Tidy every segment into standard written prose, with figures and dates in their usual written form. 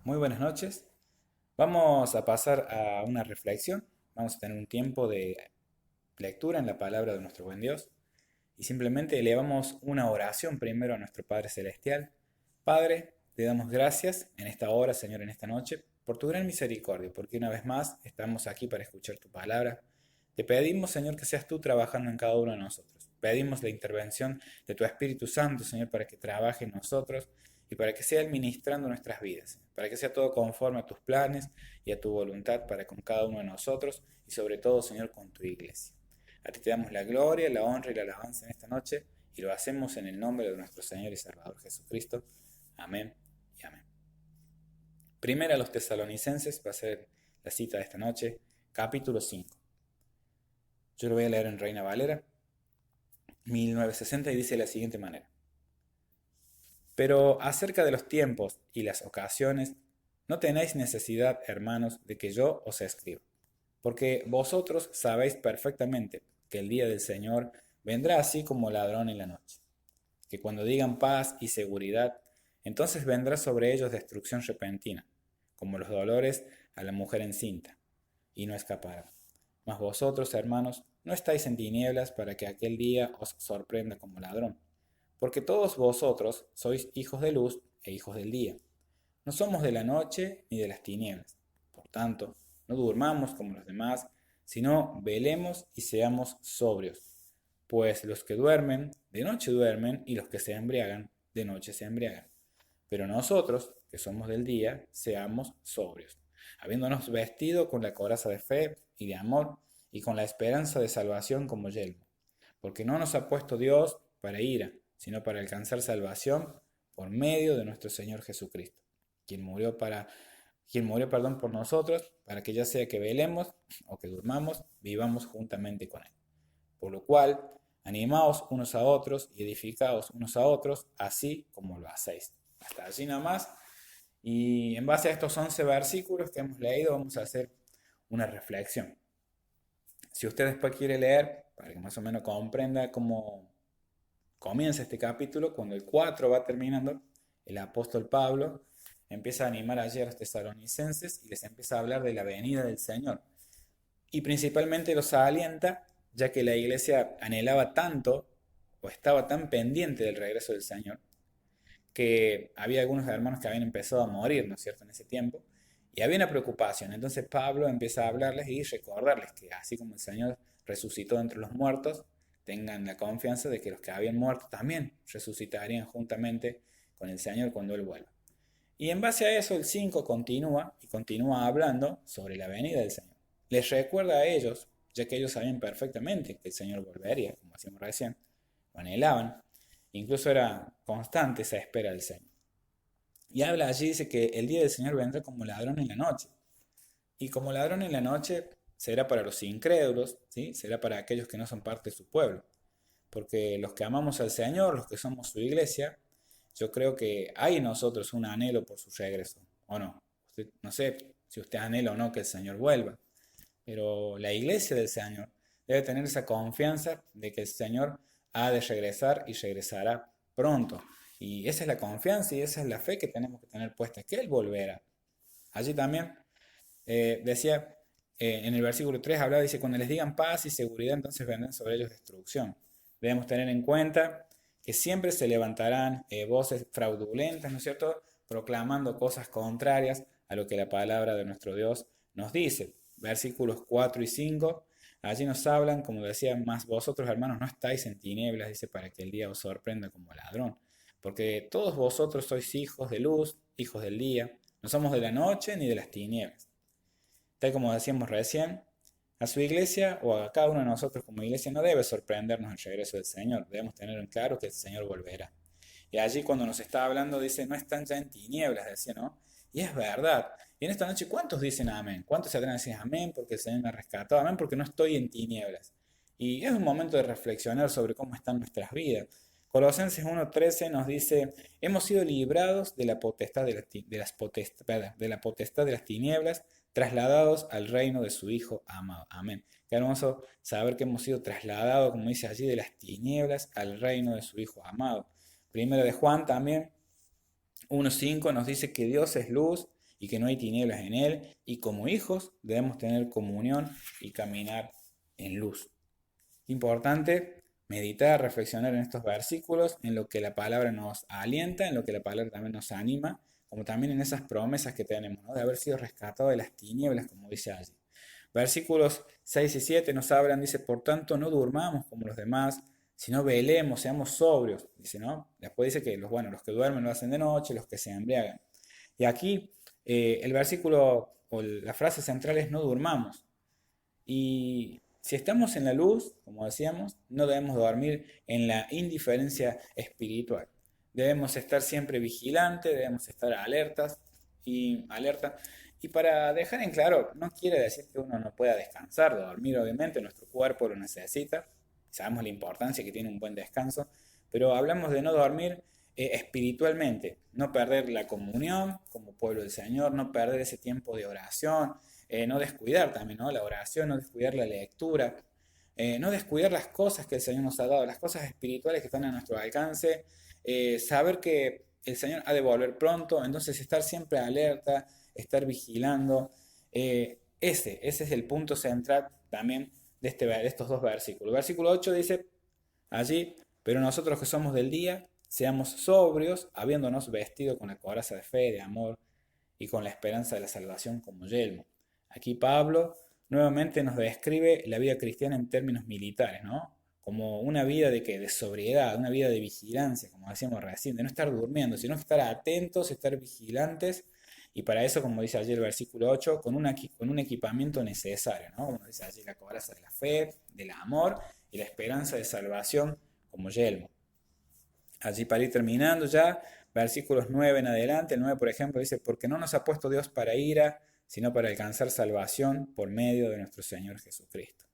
Muy buenas noches. Vamos a pasar a una reflexión. Vamos a tener un tiempo de lectura en la palabra de nuestro buen Dios. Y simplemente elevamos una oración primero a nuestro Padre Celestial. Padre, te damos gracias en esta hora, Señor, en esta noche, por tu gran misericordia, porque una vez más estamos aquí para escuchar tu palabra. Te pedimos, Señor, que seas tú trabajando en cada uno de nosotros. Pedimos la intervención de tu Espíritu Santo, Señor, para que trabaje en nosotros y para que sea Él ministrando nuestras vidas, para que sea todo conforme a tus planes y a tu voluntad para con cada uno de nosotros y sobre todo, Señor, con tu iglesia. A ti te damos la gloria, la honra y la alabanza en esta noche y lo hacemos en el nombre de nuestro Señor y Salvador Jesucristo. Amén y amén. Primera a los tesalonicenses va a ser la cita de esta noche, capítulo 5. Yo lo voy a leer en Reina Valera, 1960, y dice de la siguiente manera. Pero acerca de los tiempos y las ocasiones, no tenéis necesidad, hermanos, de que yo os escriba, porque vosotros sabéis perfectamente que el día del Señor vendrá así como ladrón en la noche, que cuando digan paz y seguridad, entonces vendrá sobre ellos destrucción repentina, como los dolores a la mujer encinta, y no escaparán. Mas vosotros, hermanos, no estáis en tinieblas para que aquel día os sorprenda como ladrón, porque todos vosotros sois hijos de luz e hijos del día. No somos de la noche ni de las tinieblas. Por tanto, no durmamos como los demás, sino velemos y seamos sobrios. Pues los que duermen, de noche duermen, y los que se embriagan, de noche se embriagan. Pero nosotros, que somos del día, seamos sobrios, habiéndonos vestido con la coraza de fe y de amor, y con la esperanza de salvación como yelmo. Porque no nos ha puesto Dios para ira, sino para alcanzar salvación por medio de nuestro Señor Jesucristo, quien murió por nosotros, para que ya sea que velemos o que durmamos, vivamos juntamente con Él. Por lo cual, animaos unos a otros y edificaos unos a otros, así como lo hacéis. Hasta allí nada más. Y en base a estos 11 versículos que hemos leído, vamos a hacer una reflexión. Si usted después quiere leer, para que más o menos comprenda cómo comienza este capítulo, cuando el 4 va terminando, el apóstol Pablo empieza a animar allí a los tesalonicenses y les empieza a hablar de la venida del Señor. Y principalmente los alienta, ya que la iglesia anhelaba tanto o estaba tan pendiente del regreso del Señor, que había algunos hermanos que habían empezado a morir, ¿no es cierto?, en ese tiempo, y había una preocupación. Entonces Pablo empieza a hablarles y recordarles que así como el Señor resucitó entre los muertos, tengan la confianza de que los que habían muerto también resucitarían juntamente con el Señor cuando Él vuelva. Y en base a eso el 5 continúa y continúa hablando sobre la venida del Señor. Les recuerda a ellos, ya que ellos sabían perfectamente que el Señor volvería, como hacíamos recién, lo anhelaban, incluso era constante esa espera del Señor. Y habla allí, dice que el día del Señor vendrá como ladrón en la noche. Y como ladrón en la noche será para los incrédulos, ¿sí? Será para aquellos que no son parte de su pueblo. Porque los que amamos al Señor, los que somos su iglesia, yo creo que hay en nosotros un anhelo por su regreso, ¿o no? No sé si usted anhela o no que el Señor vuelva, pero la iglesia del Señor debe tener esa confianza de que el Señor ha de regresar y regresará pronto. Y esa es la confianza y esa es la fe que tenemos que tener puesta, que Él volverá. Allí también decía, en el versículo 3 hablaba, dice, cuando les digan paz y seguridad, entonces vendrán sobre ellos destrucción. Debemos tener en cuenta que siempre se levantarán voces fraudulentas, ¿no es cierto?, proclamando cosas contrarias a lo que la palabra de nuestro Dios nos dice. Versículos 4 y 5, allí nos hablan, como decía, más vosotros, hermanos, no estáis en tinieblas, dice, para que el día os sorprenda como ladrón. Porque todos vosotros sois hijos de luz, hijos del día, no somos de la noche ni de las tinieblas. Tal como decíamos recién, a su iglesia o a cada uno de nosotros como iglesia no debe sorprendernos el regreso del Señor. Debemos tener en claro que el Señor volverá. Y allí cuando nos está hablando dice, no están ya en tinieblas, decía, ¿no? Y es verdad. Y en esta noche, ¿cuántos dicen amén? ¿Cuántos se atreven a decir amén porque el Señor me ha rescatado? Amén porque no estoy en tinieblas. Y es un momento de reflexionar sobre cómo están nuestras vidas. Colosenses 1:13 nos dice, hemos sido librados de la potestad de la potestad de las tinieblas, trasladados al reino de su Hijo amado. Amén. Qué hermoso saber que hemos sido trasladados, como dice allí, de las tinieblas al reino de su Hijo amado. Primero de Juan también, 1:5 nos dice que Dios es luz y que no hay tinieblas en él, y como hijos debemos tener comunión y caminar en luz. Importante meditar, reflexionar en estos versículos, en lo que la palabra nos alienta, en lo que la palabra también nos anima, como también en esas promesas que tenemos, ¿no? De haber sido rescatados de las tinieblas, como dice allí. Versículos 6 y 7 nos hablan, dice, por tanto no durmamos como los demás, sino velemos, seamos sobrios, dice, ¿no? Después dice que los que duermen lo hacen de noche, los que se embriagan. Y aquí el versículo o la frase central es no durmamos. Y si estamos en la luz, como decíamos, no debemos dormir en la indiferencia espiritual. Debemos estar siempre vigilantes, debemos estar alerta. Y para dejar en claro, no quiere decir que uno no pueda descansar, dormir obviamente, nuestro cuerpo lo necesita, sabemos la importancia que tiene un buen descanso, pero hablamos de no dormir espiritualmente, no perder la comunión como pueblo del Señor, no perder ese tiempo de oración, no descuidar también, ¿no? La oración, no descuidar la lectura, no descuidar las cosas que el Señor nos ha dado, las cosas espirituales que están a nuestro alcance, saber que el Señor ha de volver pronto, entonces estar siempre alerta, estar vigilando. Ese es el punto central también de estos dos versículos. El versículo 8 dice allí, pero nosotros que somos del día, seamos sobrios, habiéndonos vestido con la coraza de fe, de amor y con la esperanza de la salvación como yelmo. Aquí Pablo nuevamente nos describe la vida cristiana en términos militares, ¿no? Como una vida de sobriedad, una vida de vigilancia, como decíamos recién, de no estar durmiendo, sino estar atentos, estar vigilantes, y para eso, como dice allí el versículo 8, con un equipamiento necesario, ¿no? Como dice allí, la coraza de la fe, del amor y la esperanza de salvación como yelmo. Allí para ir terminando ya, versículos 9 en adelante, el 9 por ejemplo dice, porque no nos ha puesto Dios para ira, sino para alcanzar salvación por medio de nuestro Señor Jesucristo.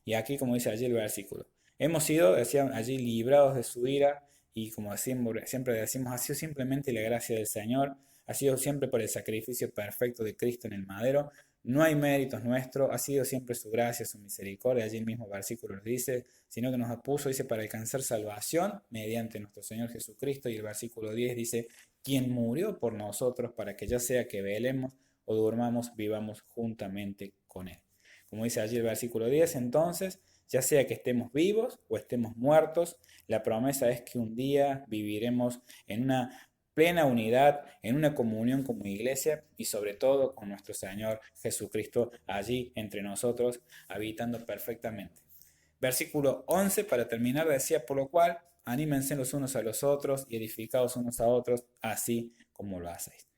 Y aquí, como dice allí el versículo, hemos sido, decían allí, librados de su ira, y como siempre decimos, ha sido simplemente la gracia del Señor, ha sido siempre por el sacrificio perfecto de Cristo en el madero, no hay méritos nuestros, ha sido siempre su gracia, su misericordia, allí el mismo versículo nos dice, sino que nos puso, dice, para alcanzar salvación mediante nuestro Señor Jesucristo, y el versículo 10 dice, quien murió por nosotros para que ya sea que velemos o durmamos, vivamos juntamente con Él. Como dice allí el versículo 10, entonces, ya sea que estemos vivos o estemos muertos, la promesa es que un día viviremos en una plena unidad, en una comunión como iglesia y sobre todo con nuestro Señor Jesucristo allí entre nosotros, habitando perfectamente. Versículo 11, para terminar, decía, por lo cual, anímense los unos a los otros y edificados unos a otros, así como lo hacéis.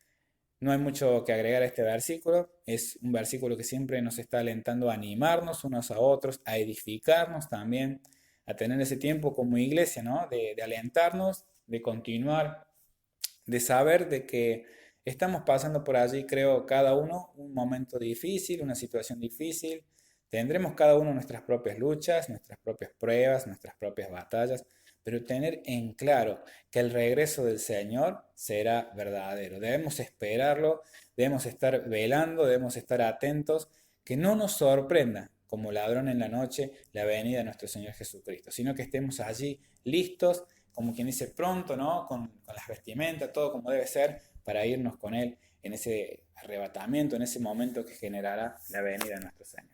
No hay mucho que agregar a este versículo, es un versículo que siempre nos está alentando a animarnos unos a otros, a edificarnos también, a tener ese tiempo como iglesia, ¿no? De alentarnos, de continuar, de saber de que estamos pasando por allí, creo, cada uno un momento difícil, una situación difícil. Tendremos cada uno nuestras propias luchas, nuestras propias pruebas, nuestras propias batallas, pero tener en claro que el regreso del Señor será verdadero. Debemos esperarlo, debemos estar velando, debemos estar atentos, que no nos sorprenda como ladrón en la noche la venida de nuestro Señor Jesucristo, sino que estemos allí listos, como quien dice pronto, ¿no? Con las vestimentas, todo como debe ser, para irnos con Él en ese arrebatamiento, en ese momento que generará la venida de nuestro Señor.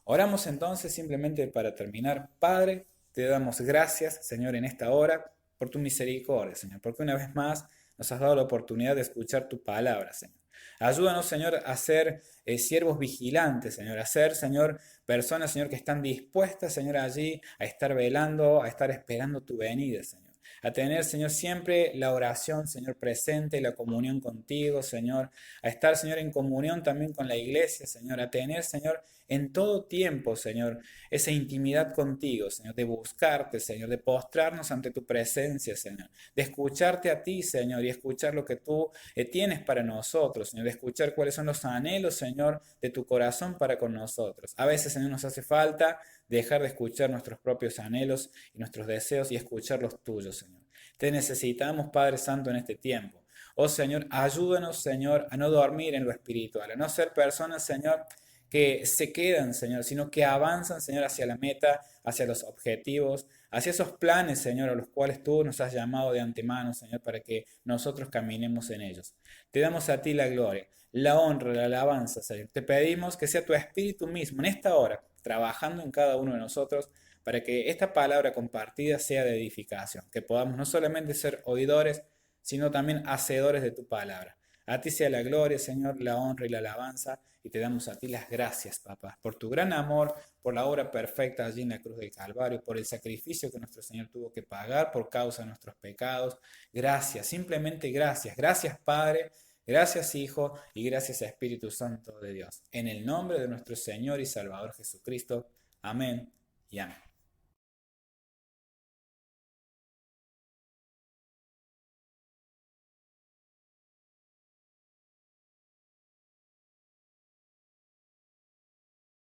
Oramos entonces simplemente para terminar. Padre, te damos gracias, Señor, en esta hora por tu misericordia, Señor, porque una vez más nos has dado la oportunidad de escuchar tu palabra, Señor. Ayúdanos, Señor, a ser siervos vigilantes, Señor, a ser, Señor, personas, Señor, que están dispuestas, Señor, allí a estar velando, a estar esperando tu venida, Señor. A tener, Señor, siempre la oración, Señor, presente, la comunión contigo, Señor. A estar, Señor, en comunión también con la iglesia, Señor. A tener, Señor, en todo tiempo, Señor, esa intimidad contigo, Señor, de buscarte, Señor, de postrarnos ante tu presencia, Señor, de escucharte a ti, Señor, y escuchar lo que tú tienes para nosotros, Señor, de escuchar cuáles son los anhelos, Señor, de tu corazón para con nosotros. A veces, Señor, nos hace falta dejar de escuchar nuestros propios anhelos y nuestros deseos y escuchar los tuyos, Señor. Te necesitamos, Padre Santo, en este tiempo. Oh Señor, ayúdanos, Señor, a no dormir en lo espiritual, a no ser personas, Señor, que se quedan, Señor, sino que avanzan, Señor, hacia la meta, hacia los objetivos, hacia esos planes, Señor, a los cuales tú nos has llamado de antemano, Señor, para que nosotros caminemos en ellos. Te damos a ti la gloria. la honra, la alabanza, Señor. Te pedimos que sea tu Espíritu mismo en esta hora, trabajando en cada uno de nosotros, para que esta palabra compartida sea de edificación, que podamos no solamente ser oidores, sino también hacedores de tu palabra. A ti sea la gloria, Señor, la honra y la alabanza, y te damos a ti las gracias, papá, por tu gran amor, por la obra perfecta allí en la cruz del Calvario, por el sacrificio que nuestro Señor tuvo que pagar por causa de nuestros pecados. Gracias, simplemente gracias. Gracias, Padre. Gracias, Hijo, y gracias, Espíritu Santo de Dios. En el nombre de nuestro Señor y Salvador Jesucristo. Amén y amén.